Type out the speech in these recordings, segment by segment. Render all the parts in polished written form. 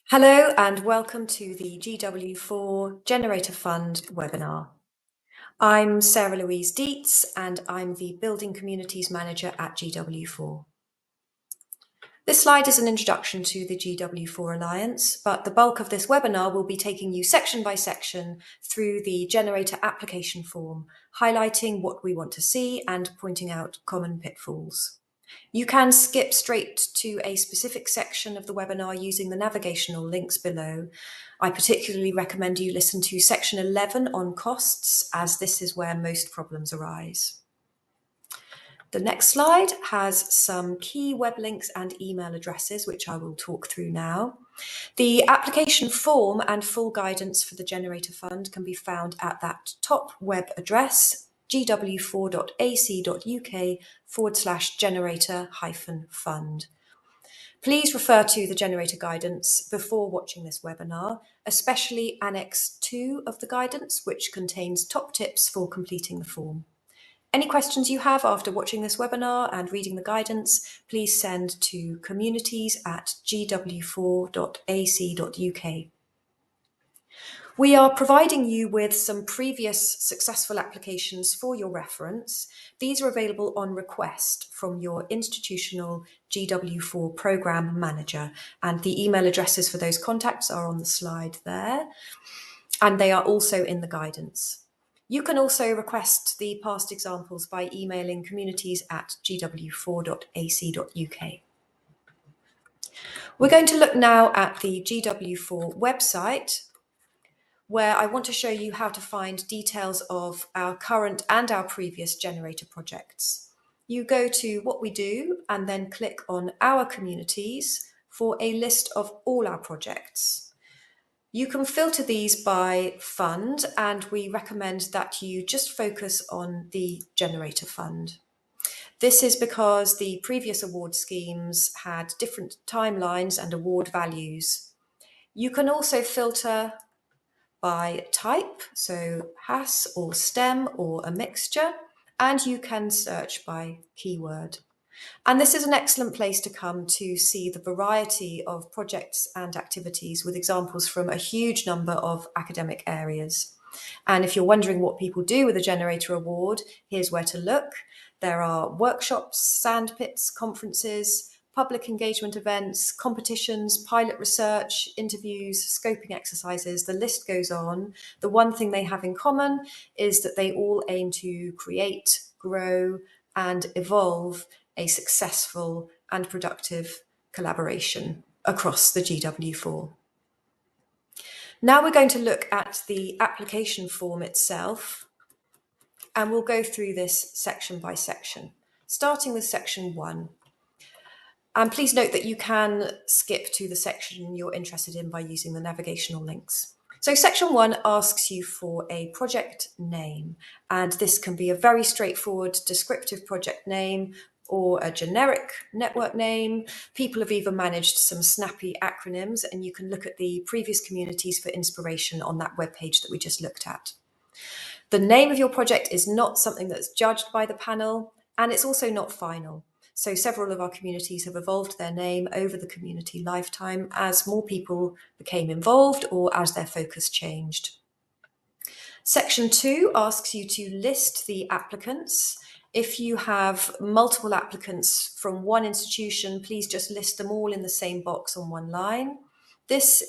Hello and welcome to the GW4 Generator Fund webinar. I'm Sarah Louise Dietz and I'm the Building Communities Manager at GW4. This slide is an introduction to the GW4 Alliance, but the bulk of this webinar will be taking you section by section through the generator application form, highlighting what we want to see and pointing out common pitfalls. You can skip straight to a specific section of the webinar using the navigational links below. I particularly recommend you listen to section 11 on costs, as this is where most problems arise. The next slide has some key web links and email addresses, which I will talk through now. The application form and full guidance for the Generator Fund can be found at that top web address, gw4.ac.uk/generator-fund. Please refer to the generator guidance before watching this webinar, especially Annex 2 of the guidance, which contains top tips for completing the form. Any questions you have after watching this webinar and reading the guidance, please send to communities@gw4.ac.uk. We are providing you with some previous successful applications for your reference. These are available on request from your institutional GW4 program manager, and the email addresses for those contacts are on the slide there, and they are also in the guidance. You can also request the past examples by emailing communities@gw4.ac.uk. We're going to look now at the GW4 website, where I want to show you how to find details of our current and our previous generator projects. You go to what we do and then click on our communities for a list of all our projects. You can filter these by fund, and we recommend that you just focus on the Generator Fund. This is because the previous award schemes had different timelines and award values. You can also filter by type, so HASS or STEM or a mixture, and you can search by keyword. And this is an excellent place to come to see the variety of projects and activities with examples from a huge number of academic areas. And if you're wondering what people do with a Generator Award, here's where to look. There are workshops, sandpits, conferences, public engagement events, competitions, pilot research, interviews, scoping exercises, the list goes on. The one thing they have in common is that they all aim to create, grow, and evolve a successful and productive collaboration across the GW4. Now we're going to look at the application form itself, and we'll go through this section by section, starting with section 1. And please note that you can skip to the section you're interested in by using the navigational links. So section 1 asks you for a project name, and this can be a very straightforward descriptive project name or a generic network name. People have even managed some snappy acronyms, and you can look at the previous communities for inspiration on that webpage that we just looked at. The name of your project is not something that's judged by the panel, and it's also not final. So several of our communities have evolved their name over the community lifetime as more people became involved or as their focus changed. Section 2 asks you to list the applicants. If you have multiple applicants from one institution, please just list them all in the same box on one line. Please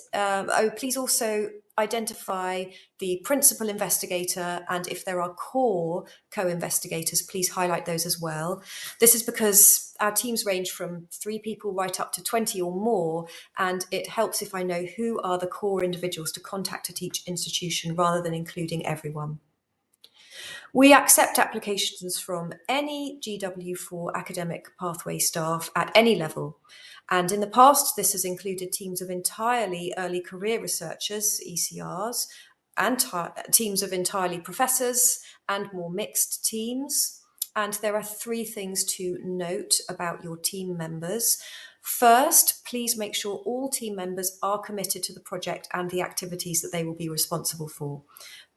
also identify the principal investigator, and if there are core co-investigators, please highlight those as well. This is because our teams range from 3 people right up to 20 or more, and it helps if I know who are the core individuals to contact at each institution rather than including everyone. We accept applications from any GW4 academic pathway staff at any level. And in the past, this has included teams of entirely early career researchers, ECRs, and teams of entirely professors and more mixed teams. And there are 3 things to note about your team members. First, please make sure all team members are committed to the project and the activities that they will be responsible for.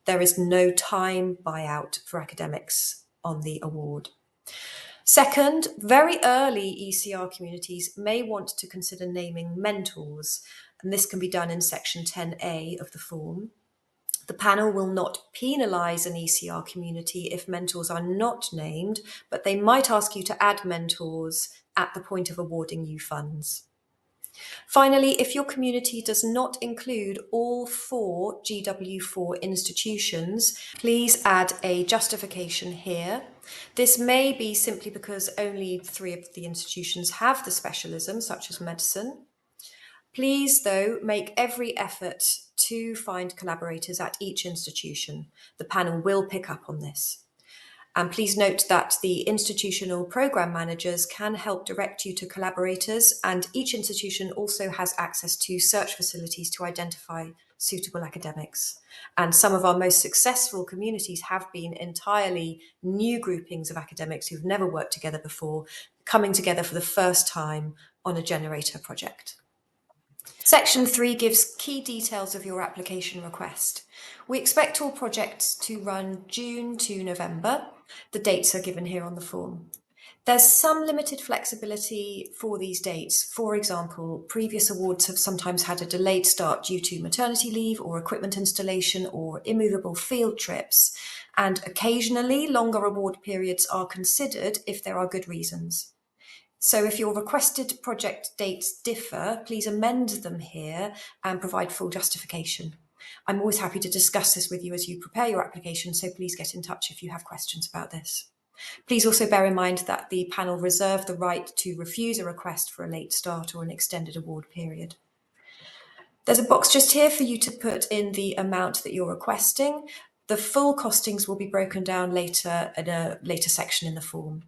There is no time buyout for academics on the award. Second, very early ECR communities may want to consider naming mentors, and this can be done in section 10A of the form. The panel will not penalise an ECR community if mentors are not named, but they might ask you to add mentors at the point of awarding you funds. Finally, if your community does not include all 4 GW4 institutions, please add a justification here. This may be simply because only 3 of the institutions have the specialism, such as medicine. Please, though, make every effort to find collaborators at each institution. The panel will pick up on this. And please note that the institutional program managers can help direct you to collaborators, and each institution also has access to search facilities to identify suitable academics. And some of our most successful communities have been entirely new groupings of academics who've never worked together before, coming together for the first time on a generator project. Section 3 gives key details of your application request. We expect all projects to run June to November. The dates are given here on the form. There's some limited flexibility for these dates. For example, previous awards have sometimes had a delayed start due to maternity leave or equipment installation or immovable field trips, and occasionally longer award periods are considered if there are good reasons. So if your requested project dates differ, please amend them here and provide full justification. I'm always happy to discuss this with you as you prepare your application, so please get in touch if you have questions about this. Please also bear in mind that the panel reserve the right to refuse a request for a late start or an extended award period. There's a box just here for you to put in the amount that you're requesting. The full costings will be broken down later in a later section in the form.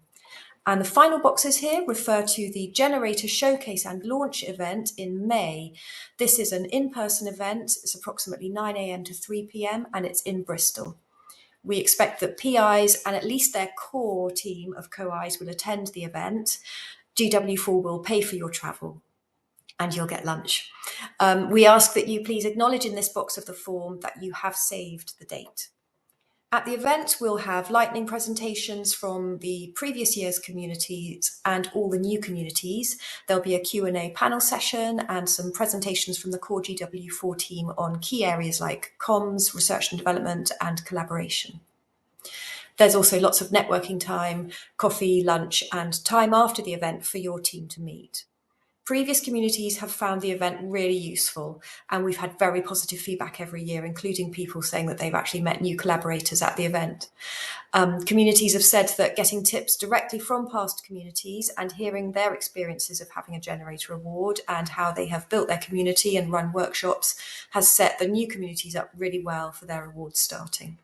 And the final boxes here refer to the Generator Showcase and Launch event in May. This is an in-person event. It's approximately 9 a.m. to 3 p.m. and it's in Bristol. We expect that PIs and at least their core team of co-Is will attend the event. GW4 will pay for your travel and you'll get lunch. We ask that you please acknowledge in this box of the form that you have saved the date. At the event, we'll have lightning presentations from the previous year's communities and all the new communities. There'll be a Q&A panel session and some presentations from the core GW4 team on key areas like comms, research and development, and collaboration. There's also lots of networking time, coffee, lunch, and time after the event for your team to meet. Previous communities have found the event really useful, and we've had very positive feedback every year, including people saying that they've actually met new collaborators at the event. Communities have said that getting tips directly from past communities and hearing their experiences of having a generator award and how they have built their community and run workshops has set the new communities up really well for their awards starting.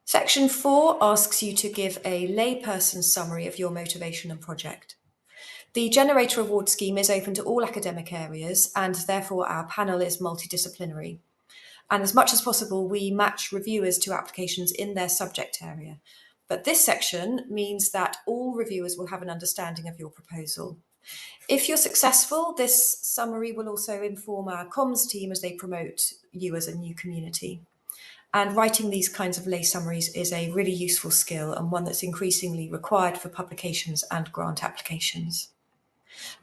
Section 4 asks you to give a layperson summary of your motivation and project. The Generator Award scheme is open to all academic areas, and therefore our panel is multidisciplinary. And as much as possible, we match reviewers to applications in their subject area. But this section means that all reviewers will have an understanding of your proposal. If you're successful, this summary will also inform our comms team as they promote you as a new community. And writing these kinds of lay summaries is a really useful skill and one that's increasingly required for publications and grant applications.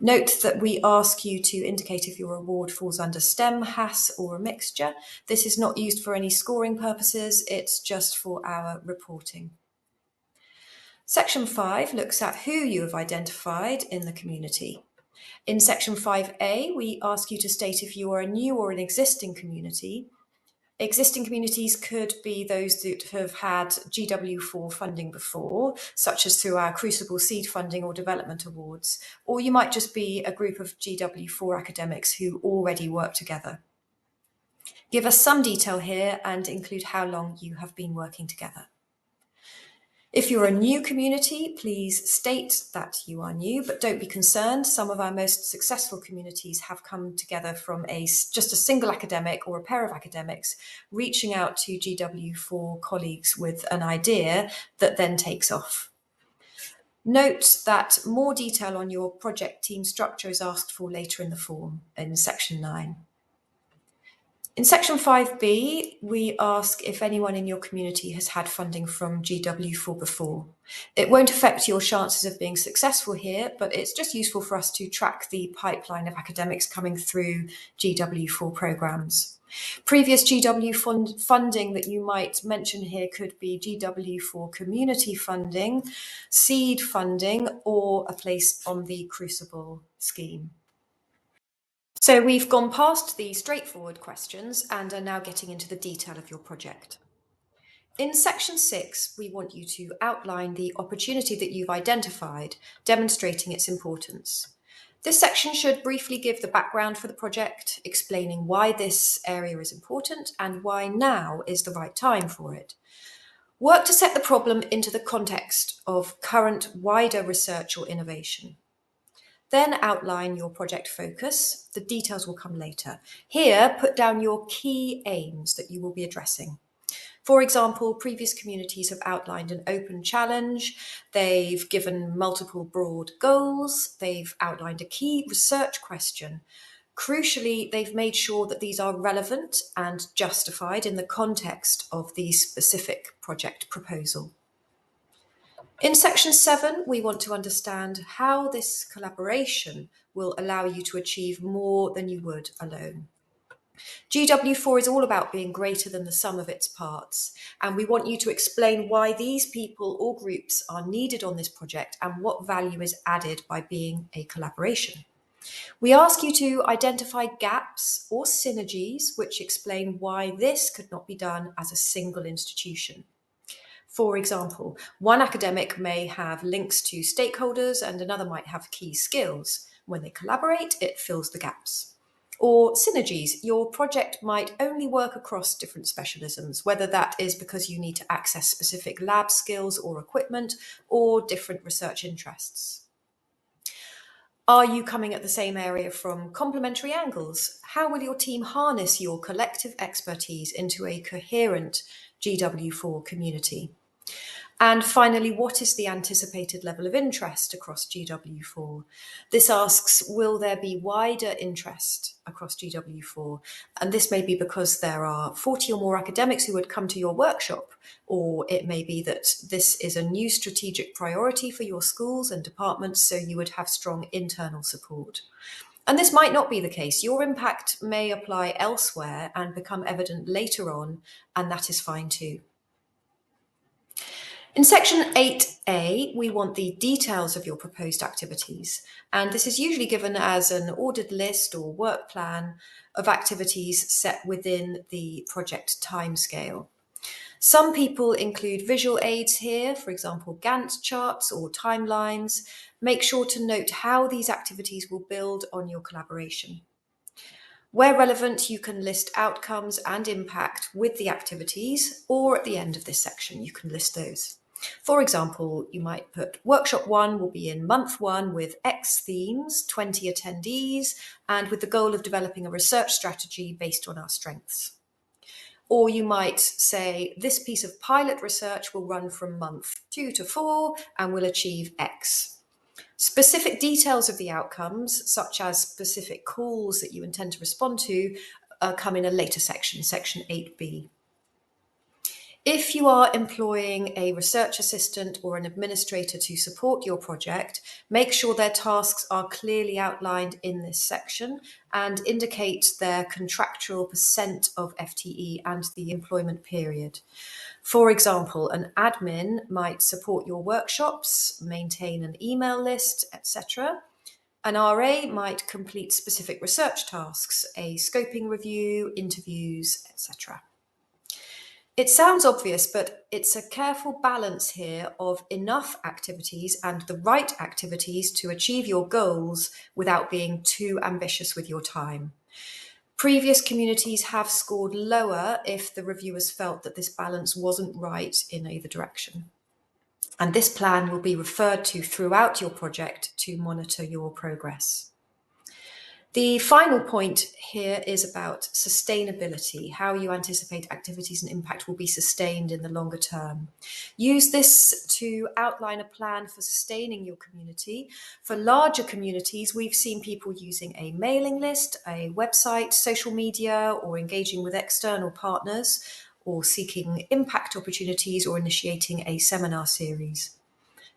Note that we ask you to indicate if your award falls under STEM, HASS or a mixture. This is not used for any scoring purposes, it's just for our reporting. Section 5 looks at who you have identified in the community. In Section 5A, we ask you to state if you are a new or an existing community. Existing communities could be those that have had GW4 funding before, such as through our Crucible Seed Funding or Development Awards, or you might just be a group of GW4 academics who already work together. Give us some detail here and include how long you have been working together. If you're a new community, please state that you are new, but don't be concerned. Some of our most successful communities have come together from just a single academic or a pair of academics reaching out to GW4 colleagues with an idea that then takes off. Note that more detail on your project team structure is asked for later in the form in Section 9. In section 5B, we ask if anyone in your community has had funding from GW4 before. It won't affect your chances of being successful here, but it's just useful for us to track the pipeline of academics coming through GW4 programs. Previous GW funding that you might mention here could be GW4 community funding, seed funding, or a place on the Crucible scheme. So we've gone past the straightforward questions and are now getting into the detail of your project. In section 6, we want you to outline the opportunity that you've identified, demonstrating its importance. This section should briefly give the background for the project, explaining why this area is important and why now is the right time for it. Work to set the problem into the context of current wider research or innovation. Then outline your project focus. The details will come later. Here, put down your key aims that you will be addressing. For example, previous communities have outlined an open challenge, they've given multiple broad goals, they've outlined a key research question. Crucially, they've made sure that these are relevant and justified in the context of the specific project proposal. In section 7, we want to understand how this collaboration will allow you to achieve more than you would alone. GW4 is all about being greater than the sum of its parts, and we want you to explain why these people or groups are needed on this project and what value is added by being a collaboration. We ask you to identify gaps or synergies which explain why this could not be done as a single institution. For example, one academic may have links to stakeholders and another might have key skills. When they collaborate, it fills the gaps. Or synergies, your project might only work across different specialisms, whether that is because you need to access specific lab skills or equipment or different research interests. Are you coming at the same area from complementary angles? How will your team harness your collective expertise into a coherent GW4 community? And finally, what is the anticipated level of interest across GW4? This asks, will there be wider interest across GW4? And this may be because there are 40 or more academics who would come to your workshop, or it may be that this is a new strategic priority for your schools and departments, so you would have strong internal support. And this might not be the case. Your impact may apply elsewhere and become evident later on, and that is fine too. In section 8A, we want the details of your proposed activities, and this is usually given as an ordered list or work plan of activities set within the project timescale. Some people include visual aids here, for example, Gantt charts or timelines. Make sure to note how these activities will build on your collaboration. Where relevant, you can list outcomes and impact with the activities, or at the end of this section, you can list those. For example, you might put workshop 1 will be in month 1 with X themes, 20 attendees, and with the goal of developing a research strategy based on our strengths. Or you might say this piece of pilot research will run from month 2 to 4 and will achieve X. Specific details of the outcomes, such as specific calls that you intend to respond to, come in a later section, section 8B. If you are employing a research assistant or an administrator to support your project, make sure their tasks are clearly outlined in this section and indicate their contractual percent of FTE and the employment period. For example, an admin might support your workshops, maintain an email list, etc. An RA might complete specific research tasks, a scoping review, interviews, etc. It sounds obvious, but it's a careful balance here of enough activities and the right activities to achieve your goals without being too ambitious with your time. Previous communities have scored lower if the reviewers felt that this balance wasn't right in either direction. And this plan will be referred to throughout your project to monitor your progress. The final point here is about sustainability, how you anticipate activities and impact will be sustained in the longer term. Use this to outline a plan for sustaining your community. For larger communities, we've seen people using a mailing list, a website, social media, or engaging with external partners, or seeking impact opportunities or initiating a seminar series.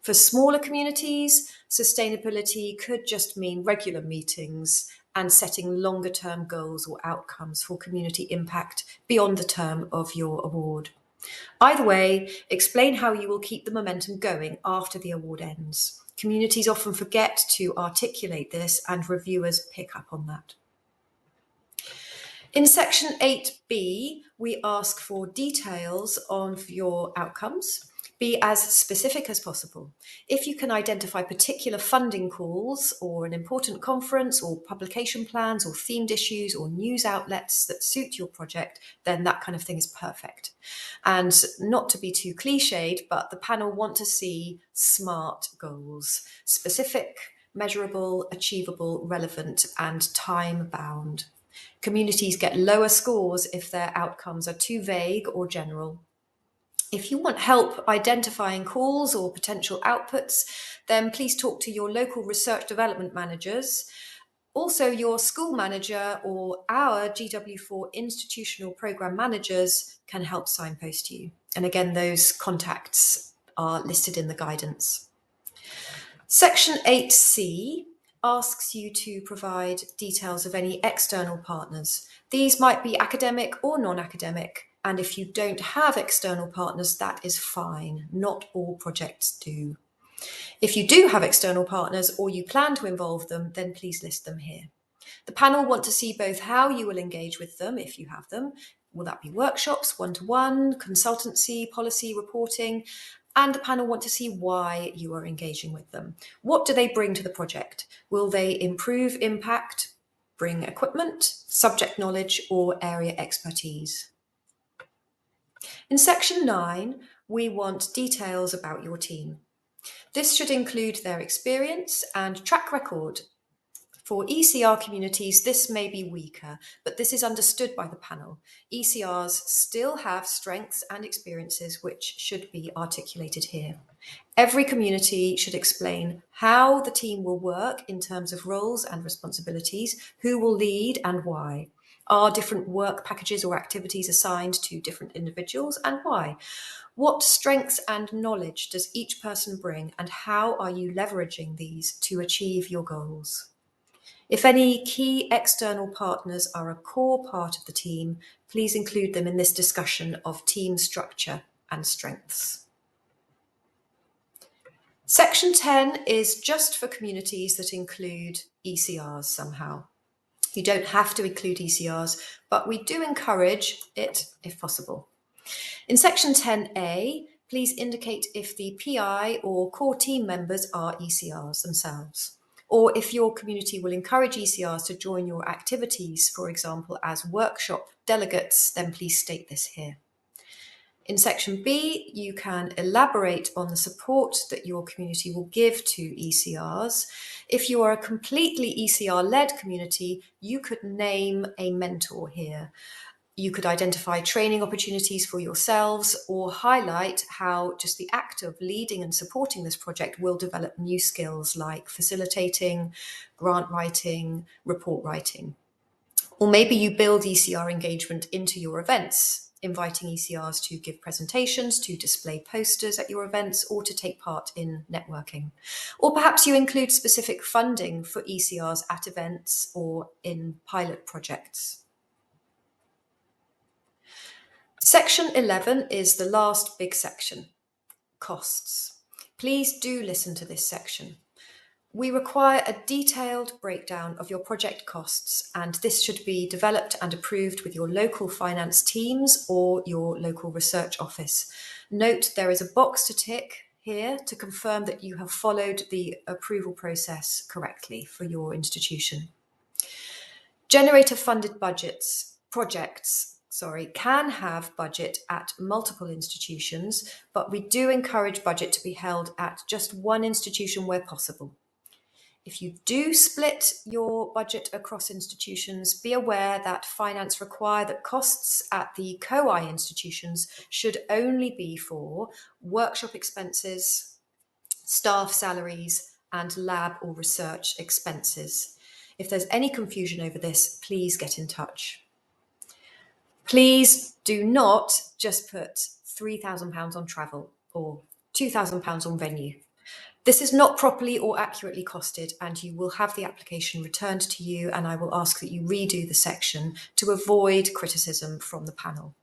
For smaller communities, sustainability could just mean regular meetings and setting longer term goals or outcomes for community impact beyond the term of your award. Either way, explain how you will keep the momentum going after the award ends. Communities often forget to articulate this, and reviewers pick up on that. In section 8b, we ask for details of your outcomes. Be as specific as possible. If you can identify particular funding calls or an important conference or publication plans or themed issues or news outlets that suit your project, then that kind of thing is perfect. And not to be too cliched, but the panel want to see SMART goals: specific, measurable, achievable, relevant, and time-bound. Communities get lower scores if their outcomes are too vague or general. If you want help identifying calls or potential outputs, then please talk to your local research development managers. Also, your school manager or our GW4 institutional program managers can help signpost you. And again, those contacts are listed in the guidance. Section 8C asks you to provide details of any external partners. These might be academic or non-academic, and if you don't have external partners, that is fine. Not all projects do. If you do have external partners or you plan to involve them, then please list them here. The panel want to see both how you will engage with them, if you have them. Will that be workshops, one-to-one, consultancy, policy, reporting? And the panel want to see why you are engaging with them. What do they bring to the project? Will they improve impact, bring equipment, subject knowledge, or area expertise? In section 9, we want details about your team. This should include their experience and track record. For ECR communities, this may be weaker, but this is understood by the panel. ECRs still have strengths and experiences which should be articulated here. Every community should explain how the team will work in terms of roles and responsibilities, who will lead and why. Are different work packages or activities assigned to different individuals, and why? What strengths and knowledge does each person bring, and how are you leveraging these to achieve your goals? If any key external partners are a core part of the team, please include them in this discussion of team structure and strengths. Section 10 is just for communities that include ECRs somehow. You don't have to include ECRs, but we do encourage it if possible. In section 10A, please indicate if the PI or core team members are ECRs themselves, or if your community will encourage ECRs to join your activities, for example, as workshop delegates, then please state this here. In section B, you can elaborate on the support that your community will give to ECRs. If you are a completely ECR-led community, you could name a mentor here. You could identify training opportunities for yourselves or highlight how just the act of leading and supporting this project will develop new skills like facilitating, grant writing, report writing. Or maybe you build ECR engagement into your events, inviting ECRs to give presentations, to display posters at your events, or to take part in networking. Or perhaps you include specific funding for ECRs at events or in pilot projects. Section 11 is the last big section, costs. Please do listen to this section. We require a detailed breakdown of your project costs, and this should be developed and approved with your local finance teams or your local research office. Note there is a box to tick here to confirm that you have followed the approval process correctly for your institution. Generator-funded projects can have budget at multiple institutions, but we do encourage budget to be held at just one institution where possible. If you do split your budget across institutions, be aware that finance require that costs at the COI institutions should only be for workshop expenses, staff salaries, and lab or research expenses. If there's any confusion over this, please get in touch. Please do not just put £3,000 on travel or £2,000 on venue. This is not properly or accurately costed, and you will have the application returned to you, and I will ask that you redo the section to avoid criticism from the panel.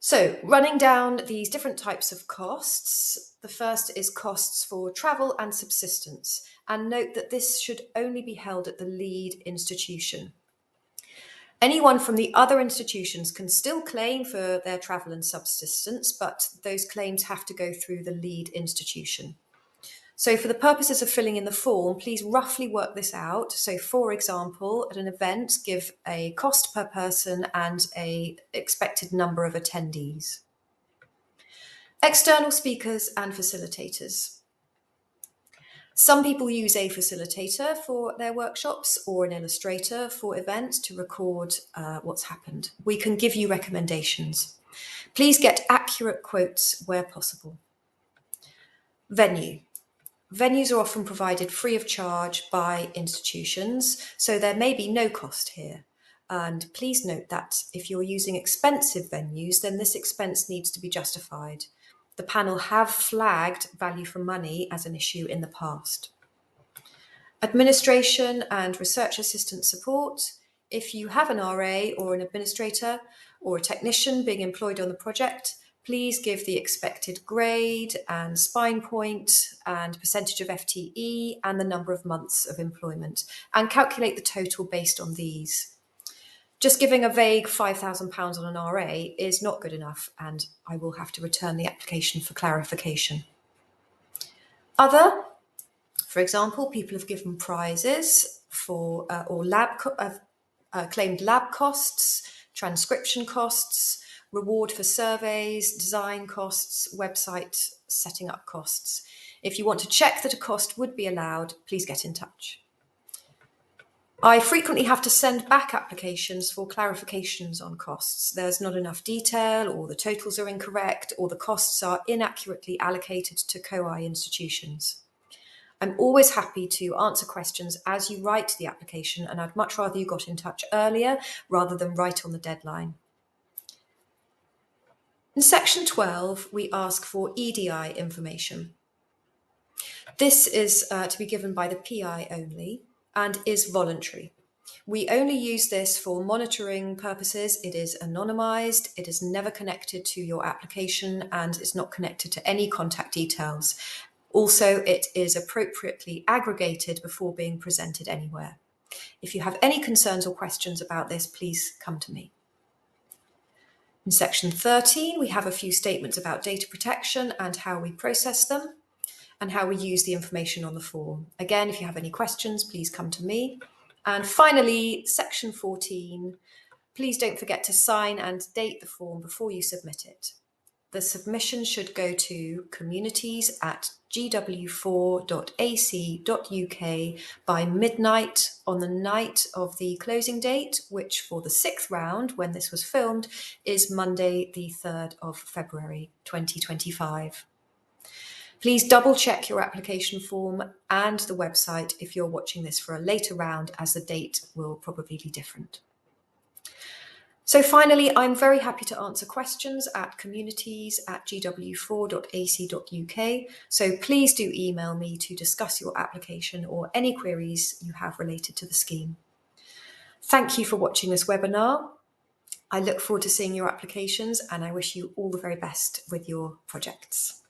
So, running down these different types of costs, the first is costs for travel and subsistence, and note that this should only be held at the lead institution. Anyone from the other institutions can still claim for their travel and subsistence, but those claims have to go through the lead institution. So for the purposes of filling in the form, please roughly work this out. So for example, at an event, give a cost per person and an expected number of attendees. External speakers and facilitators. Some people use a facilitator for their workshops or an illustrator for events to record what's happened. We can give you recommendations. Please get accurate quotes where possible. Venue. Venues are often provided free of charge by institutions, so there may be no cost here. And please note that if you're using expensive venues, then this expense needs to be justified. The panel have flagged value for money as an issue in the past. Administration and research assistant support. If you have an RA or an administrator or a technician being employed on the project, please give the expected grade and spine point and percentage of FTE and the number of months of employment, and calculate the total based on these. Just giving a vague £5,000 on an RA is not good enough, and I will have to return the application for clarification. Other, for example, people have given prizes for or claimed lab costs, transcription costs, reward for surveys, design costs, website setting up costs. If you want to check that a cost would be allowed, please get in touch. I frequently have to send back applications for clarifications on costs. There's not enough detail, or the totals are incorrect, or the costs are inaccurately allocated to COI institutions. I'm always happy to answer questions as you write the application, and I'd much rather you got in touch earlier rather than right on the deadline. In section 12, we ask for EDI information. This is to be given by the PI only and is voluntary. We only use this for monitoring purposes. It is anonymized, it is never connected to your application, and it's not connected to any contact details. Also, it is appropriately aggregated before being presented anywhere. If you have any concerns or questions about this, please come to me. In section 13, we have a few statements about data protection and how we process them and how we use the information on the form. Again, if you have any questions, please come to me. And finally, section 14, please don't forget to sign and date the form before you submit it. The submission should go to communities@gw4.ac.uk by midnight on the night of the closing date, which for the 6th round, when this was filmed, is Monday, the 3rd of February 2025. Please double check your application form and the website if you're watching this for a later round, as the date will probably be different. So finally, I'm very happy to answer questions at communities@gw4.ac.uk. So please do email me to discuss your application or any queries you have related to the scheme. Thank you for watching this webinar. I look forward to seeing your applications, and I wish you all the very best with your projects.